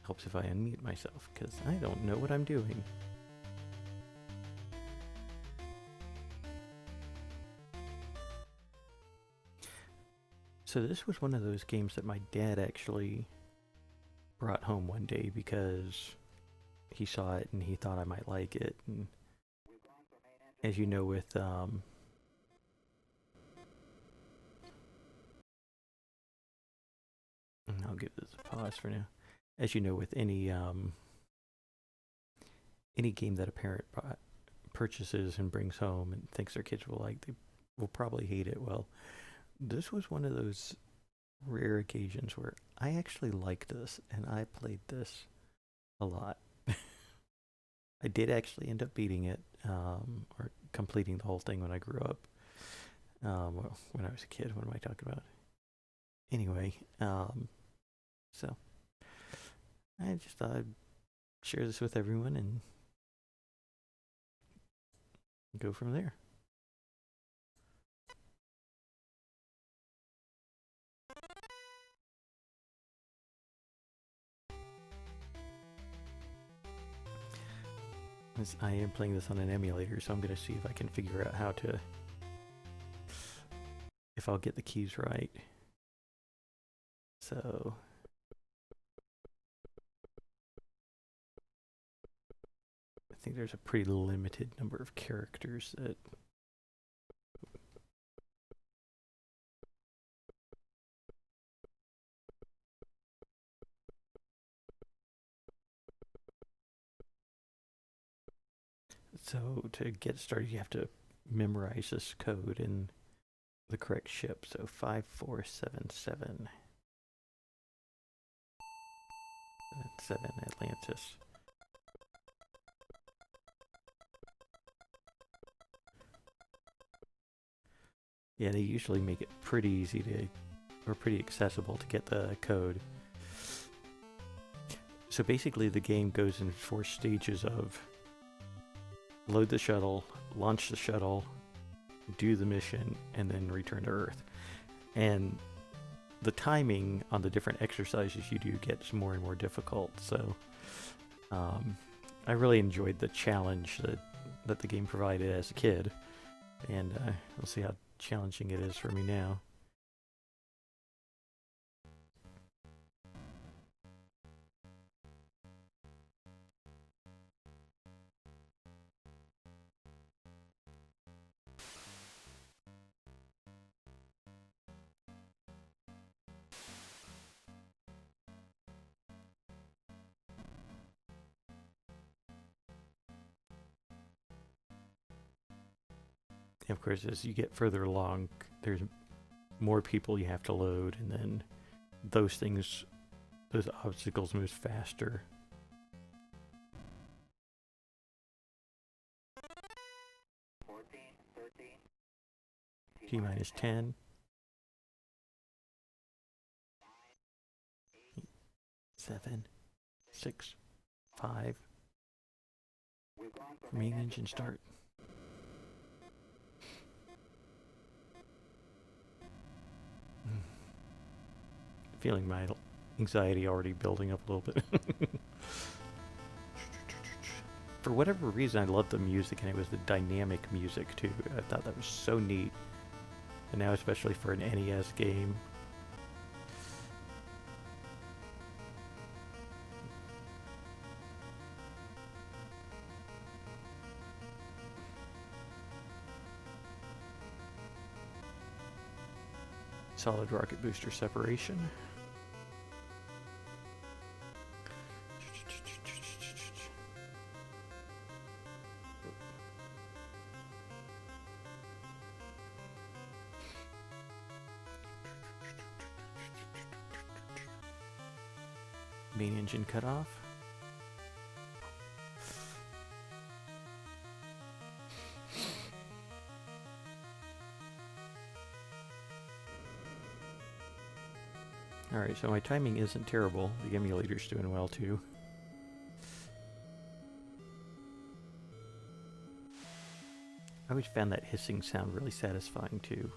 Helps if I unmute myself, because I don't know what I'm doing. So this was one of those games that my dad actually brought home one day because he saw it and he thought I might like it. And as you know with I'll give this a pause for now. As you know with any game that a parent purchases and brings home and thinks their kids will like, they will probably hate it. Well, this was one of those rare occasions where I actually liked this and I played this a lot. I did actually end up beating it, or completing the whole thing when I grew up. Well, when I was a kid, what am I talking about? Anyway, so I just thought I'd share this with everyone and go from there. I am playing this on an emulator, so I'm going to see if I can figure out how to, if I'll get the keys right. So I think there's a pretty limited number of characters that so to get started you have to memorize this code in the correct ship. So 5477 Atlantis. Yeah, they usually make it pretty easy to, or pretty accessible to get the code. So basically the game goes in 4 stages of load the shuttle, launch the shuttle, do the mission, and then return to Earth. And the timing on the different exercises you do gets more and more difficult. So I really enjoyed the challenge that the game provided as a kid. And we'll see how challenging it is for me now. Of course, as you get further along, there's more people you have to load, and then those obstacles move faster. 14, 13, T minus 10. 7, 6, 5. Main engine start. Feeling my anxiety already building up a little bit. For whatever reason, I loved the music, and it was the dynamic music too. I thought that was so neat. And now, especially for an NES game. Solid rocket booster separation. Main engine cut off. Alright, so my timing isn't terrible. The emulator's doing well too. I always found that hissing sound really satisfying too.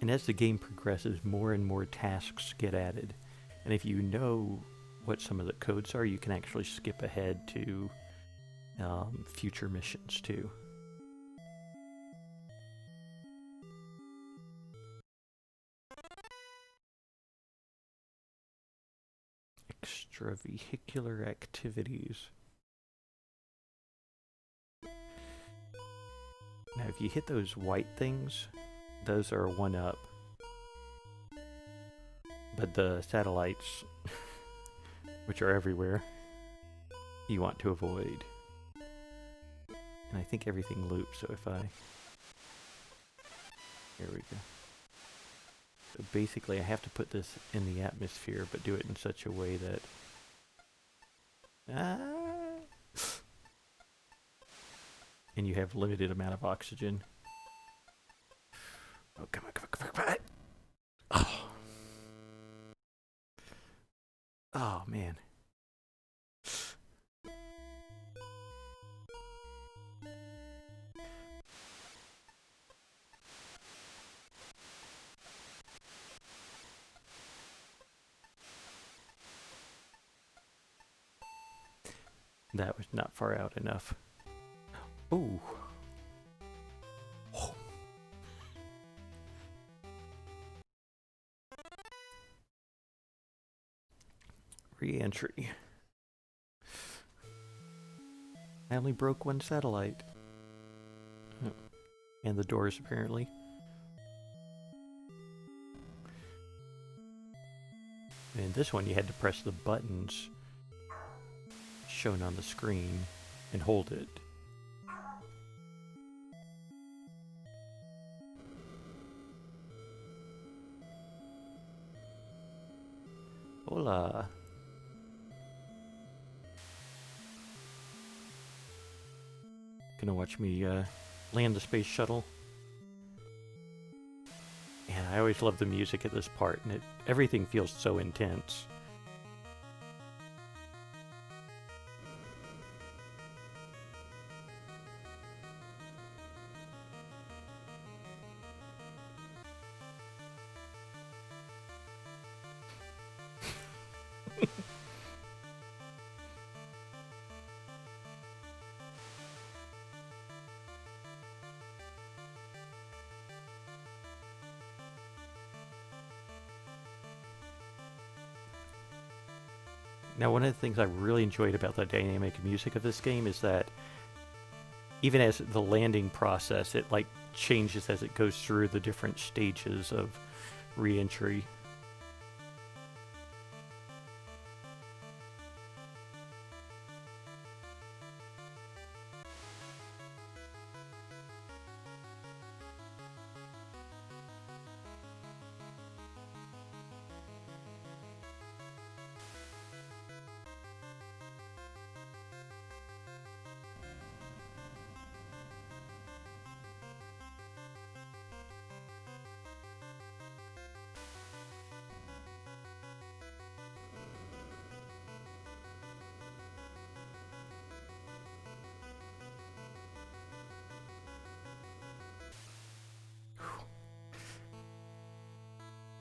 And as the game progresses, more and more tasks get added. And if you know what some of the codes are, you can actually skip ahead to future missions too. Extravehicular activities. Now, if you hit those white things, those are a 1-up. But the satellites, which are everywhere, you want to avoid. And I think everything loops, so if I... Here we go. So basically I have to put this in the atmosphere, but do it in such a way that... And you have limited amount of oxygen. Oh, come on, come on, come on, come on. Oh. Oh, man. That was not far out enough. Ooh. Oh. Re-entry. I only broke one satellite. Oh. And the doors, apparently. And this one you had to press the buttons shown on the screen and hold it. Hola. Gonna watch me land the space shuttle. And I always love the music at this part, and everything feels so intense. Now, one of the things I really enjoyed about the dynamic music of this game is that even as the landing process, it like changes as it goes through the different stages of re-entry.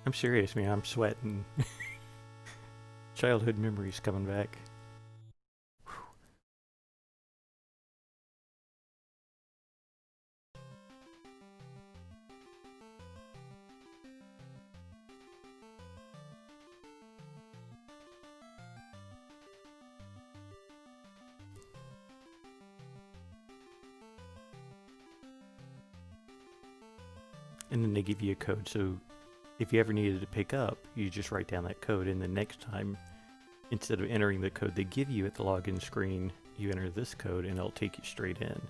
I'm serious, man. I'm sweating. Childhood memories coming back. And then they give you a code, so if you ever needed to pick up, you just write down that code, and the next time, instead of entering the code they give you at the login screen, you enter this code and it'll take you straight in.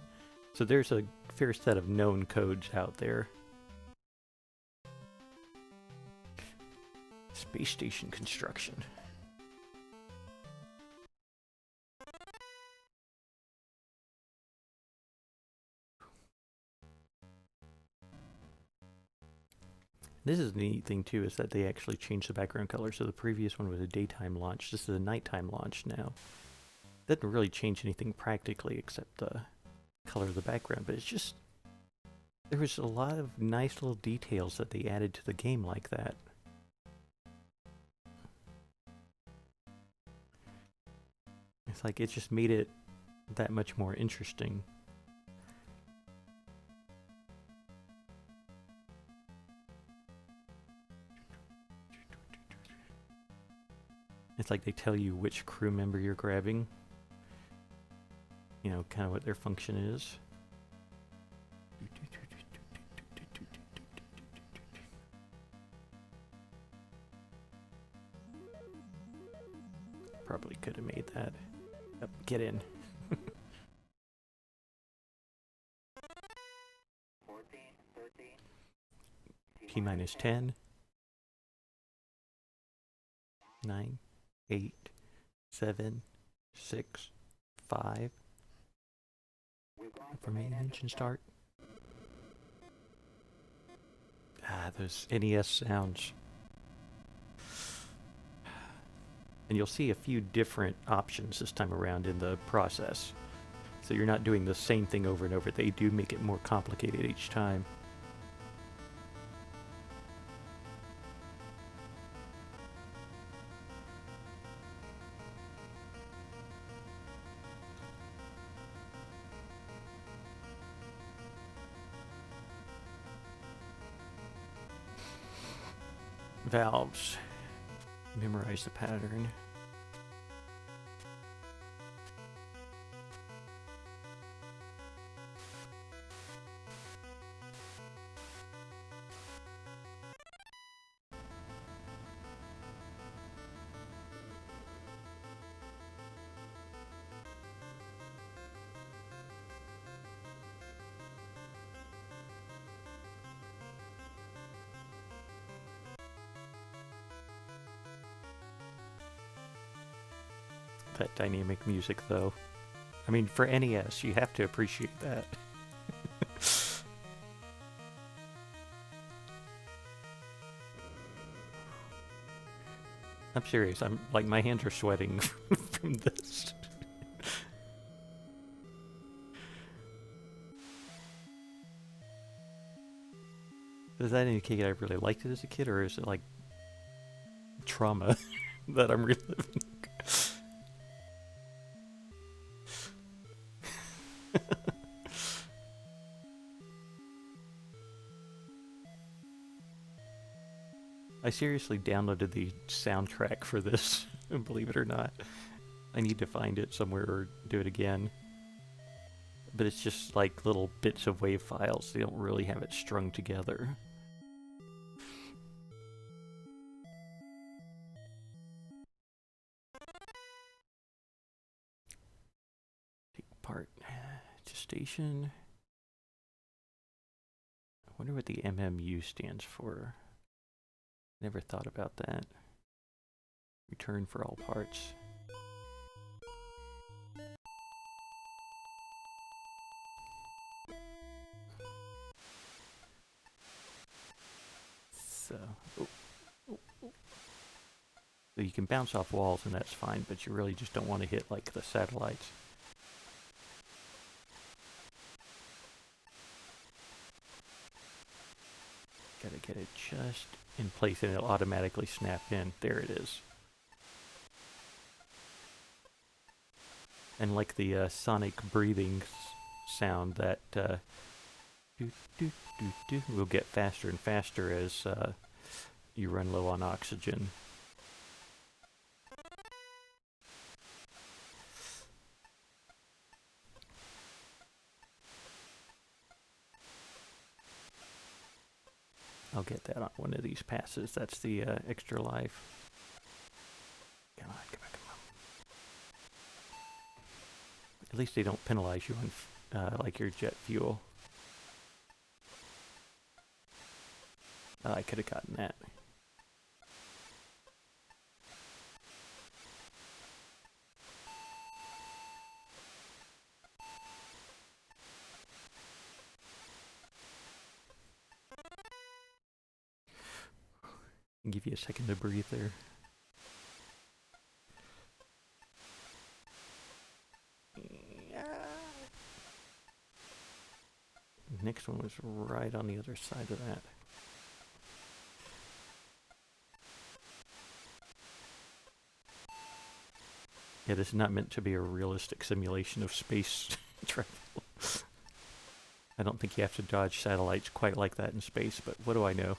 So there's a fair set of known codes out there. Space station construction. This is the neat thing too, is that they actually changed the background color. So the previous one was a daytime launch. This is a nighttime launch now. Doesn't really change anything practically except the color of the background, but it's just There was a lot of nice little details that they added to the game like that. It's like it just made it that much more interesting. It's like they tell you which crew member you're grabbing. You know, kind of what their function is. Probably could have made that. Yep, get in. 14, 13. T-minus 10. 9, 8, 7, 6, 5. For main engine start. Ah, those NES sounds. And you'll see a few different options this time around in the process. So you're not doing the same thing over and over. They do make it more complicated each time. Valves. Memorize the pattern. That dynamic music, though. I mean, for NES, you have to appreciate that. I'm serious. I'm like, my hands are sweating from this. Does that indicate I really liked it as a kid, or is it like trauma that I'm reliving? I seriously downloaded the soundtrack for this, believe it or not. I need to find it somewhere or do it again. But it's just like little bits of WAV files. They don't really have it strung together. Take apart gestation. I wonder what the MMU stands for. Never thought about that. Return for all parts. So, so you can bounce off walls and that's fine, but you really just don't want to hit like the satellites. Gotta get it just in place and it'll automatically snap in. There it is. And like the sonic breathing sound that will get faster and faster as you run low on oxygen. I'll get that on one of these passes. That's the extra life. Come on, come on, come on. At least they don't penalize you on like your jet fuel. I could have gotten that. I'll give you a second to breathe there. Next this one was right on the other side of that. Yeah, this is not meant to be a realistic simulation of space travel. I don't think you have to dodge satellites quite like that in space, but what do I know?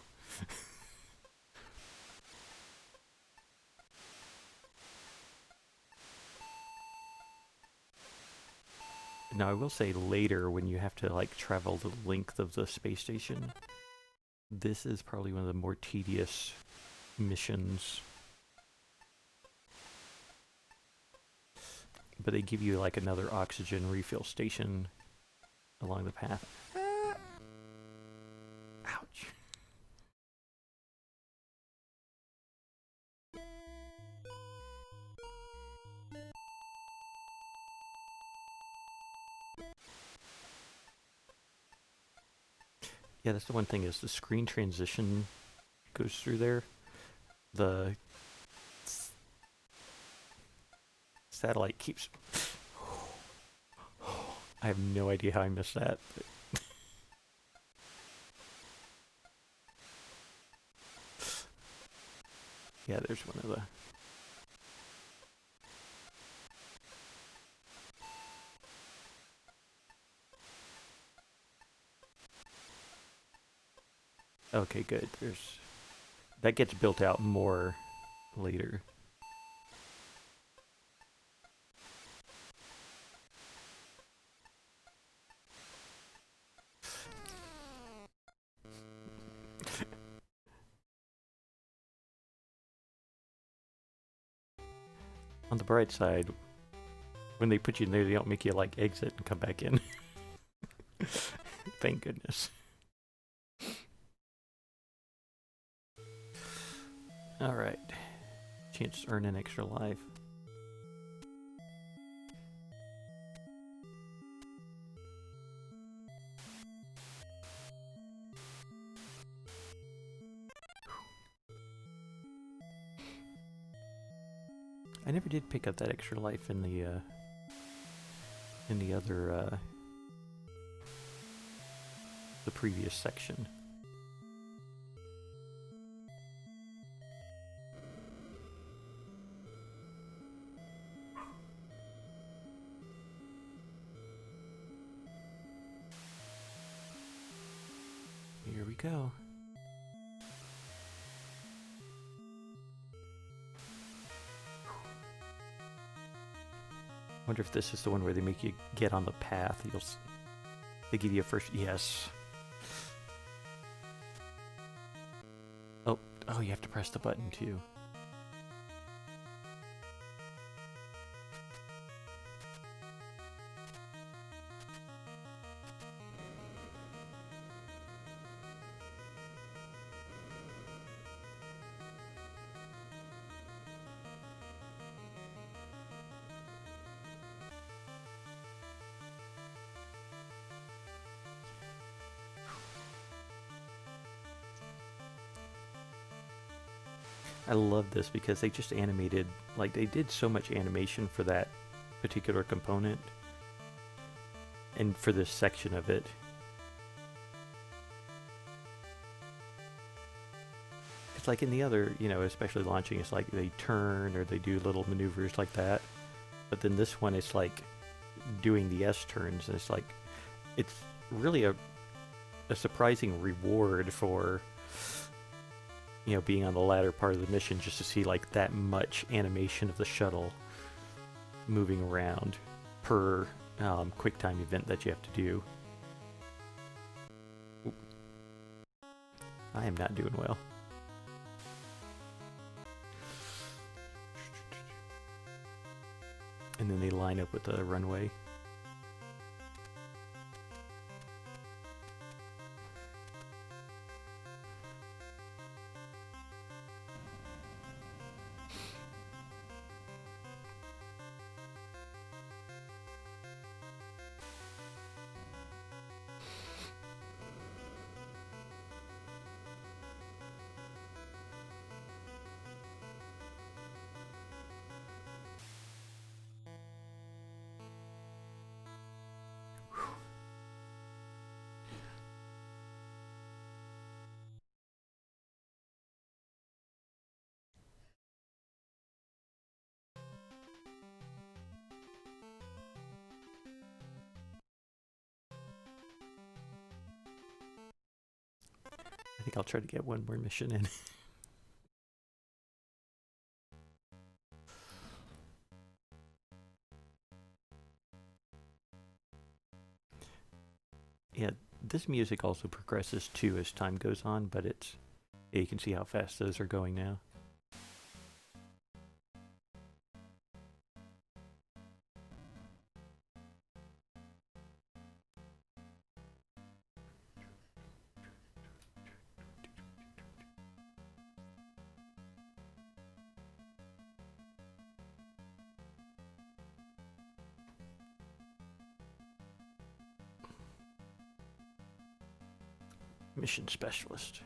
Now, I will say later, when you have to like travel the length of the space station, this is probably one of the more tedious missions. But they give you like another oxygen refill station along the path. Ouch. Yeah, that's the one thing is the screen transition goes through there. The satellite keeps... I have no idea how I missed that. Yeah, there's one of the... Okay, good. There's... That gets built out more later. On the bright side, when they put you in there, they don't make you like exit and come back in. Thank goodness. Alright. Chance to earn an extra life. I never did pick up that extra life in the other the previous section. Here we go. Wonder if this is the one where they make you get on the path. They give you a first... Yes. Oh, you have to press the button too. I love this because they just animated, like they did so much animation for that particular component and for this section of it. It's like in the other, especially launching, it's like they turn or they do little maneuvers like that. But then this one, it's like doing the S turns, and it's like, it's really a surprising reward for being on the latter part of the mission, just to see like that much animation of the shuttle moving around per QuickTime event that you have to do. Oop. I am not doing well. And then they line up with the runway. think I'll try to get one more mission in. Yeah, this music also progresses too as time goes on, but yeah, you can see how fast those are going now. Mission specialist.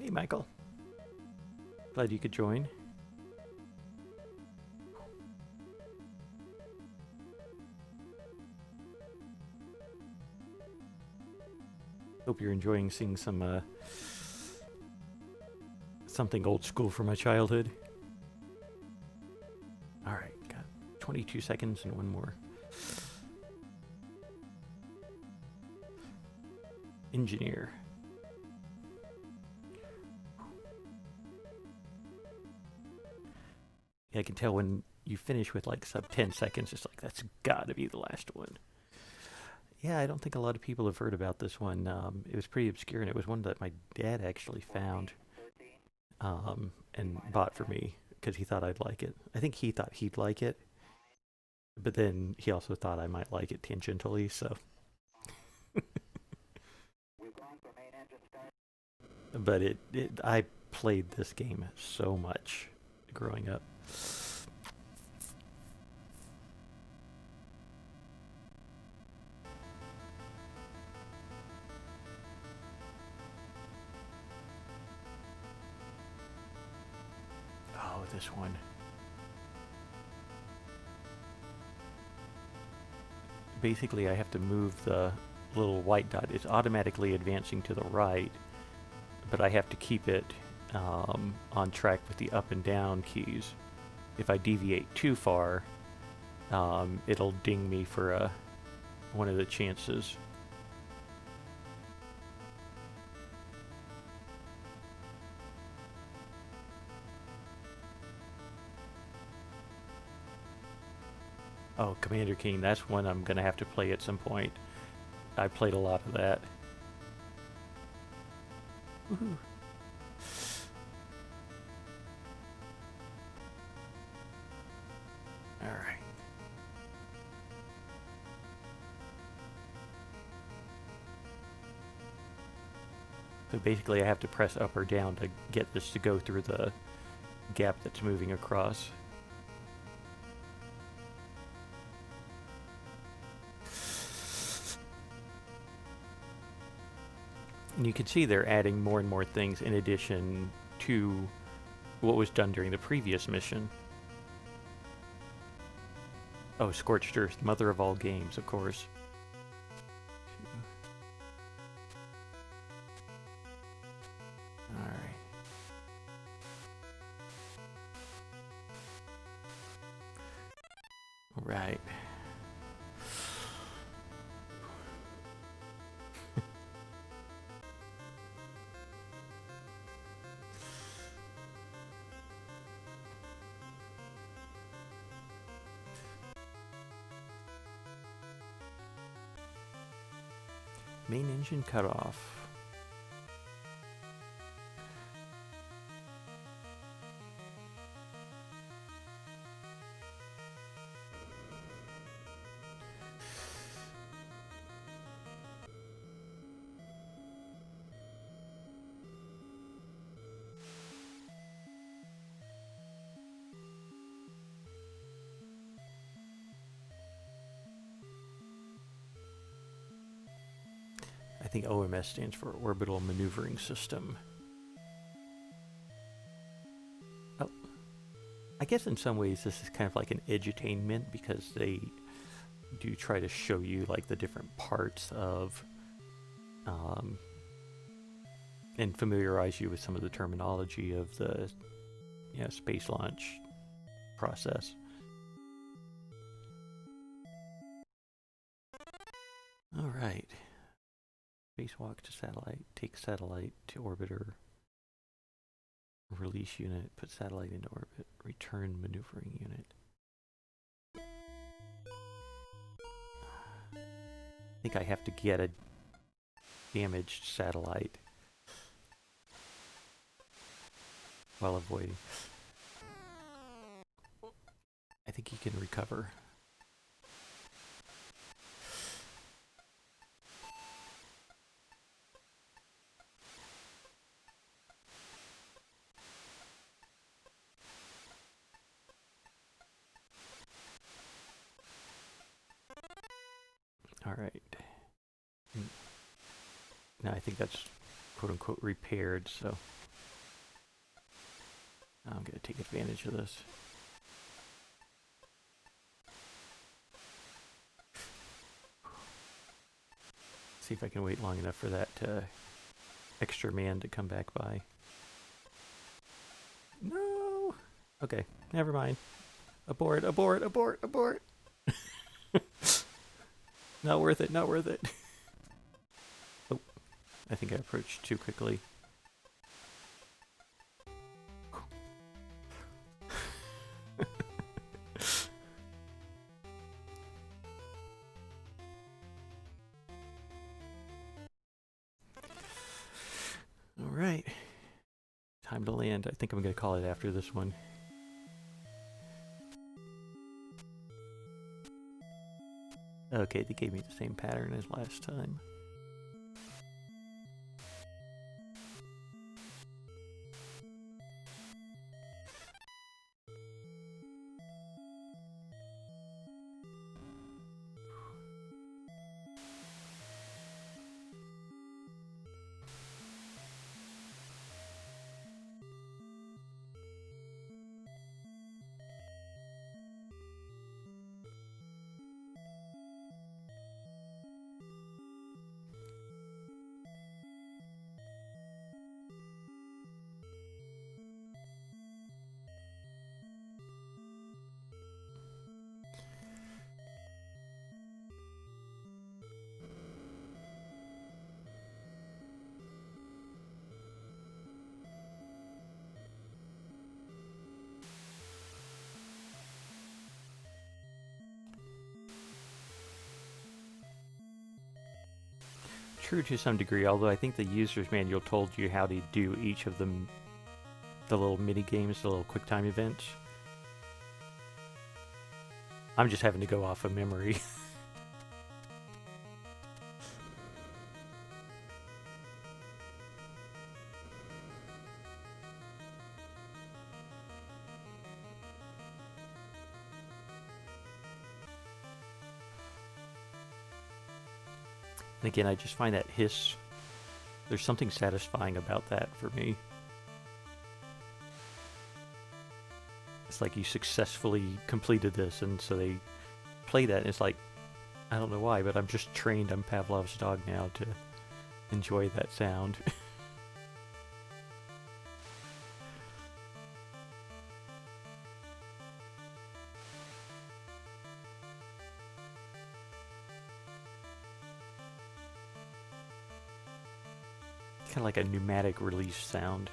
Hey, Michael. Glad you could join. Hope you're enjoying seeing some something old school from my childhood. All right, got 22 seconds and one more. Engineer. Yeah, I can tell when you finish with like sub 10 seconds, it's like, that's gotta be the last one. Yeah, I don't think a lot of people have heard about this one. It was pretty obscure, and it was one that my dad actually found and bought for me because he thought I'd like it. I think he thought he'd like it, but then he also thought I might like it tangentially, so. But I played this game so much growing up. Oh, this one. Basically, I have to move the little white dot. It's automatically advancing to the right, but I have to keep it on track with the up and down keys. If I deviate too far, it'll ding me for one of the chances. Oh, Commander King, that's one I'm going to have to play at some point. I played a lot of that. Woohoo. Alright. So basically I have to press up or down to get this to go through the gap that's moving across. And you can see they're adding more and more things in addition to what was done during the previous mission. Oh, Scorched Earth, mother of all games, of course. Alright. Right. Main engine cut off. I think OMS stands for Orbital Maneuvering System. Oh, I guess in some ways this is kind of like an edutainment because they do try to show you like the different parts of and familiarize you with some of the terminology of the space launch process. Alright. Spacewalk to satellite. Take satellite to orbiter. Release unit. Put satellite into orbit. Return maneuvering unit. I think I have to get a damaged satellite while avoiding. I think he can recover. All right. Now I think that's quote unquote repaired, so I'm going to take advantage of this. See if I can wait long enough for that extra man to come back by. No! Okay, never mind. Abort, abort, abort, abort! Not worth it, not worth it. Oh, I think I approached too quickly. All right. Time to land. I think I'm going to call it after this one. Okay, they gave me the same pattern as last time. True to some degree, although I think the user's manual told you how to do each of them, the little mini games, the little quick time events. I'm just having to go off of memory. And again, I just find that hiss, there's something satisfying about that for me. It's like you successfully completed this, and so they play that, and it's like, I don't know why, but I'm just trained, I'm Pavlov's dog now to enjoy that sound. Kind of like a pneumatic release sound.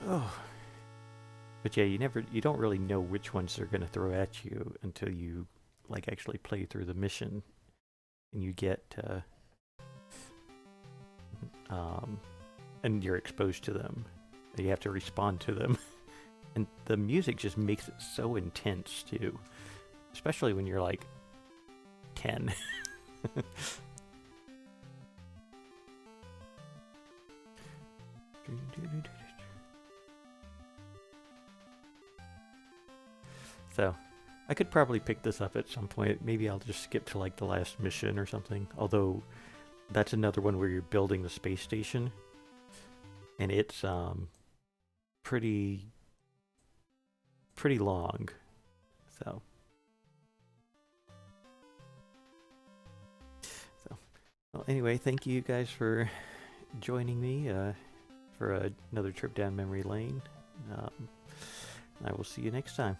Oh. But yeah, you don't really know which ones they're going to throw at you until you like actually play through the mission and you get and you're exposed to them. You have to respond to them. And the music just makes it so intense too. especially when you're like 10. So, I could probably pick this up at some point. Maybe I'll just skip to like the last mission or something. Although, that's another one where you're building the space station, and it's pretty long. So, well, anyway, thank you guys for joining me for another trip down memory lane. I will see you next time.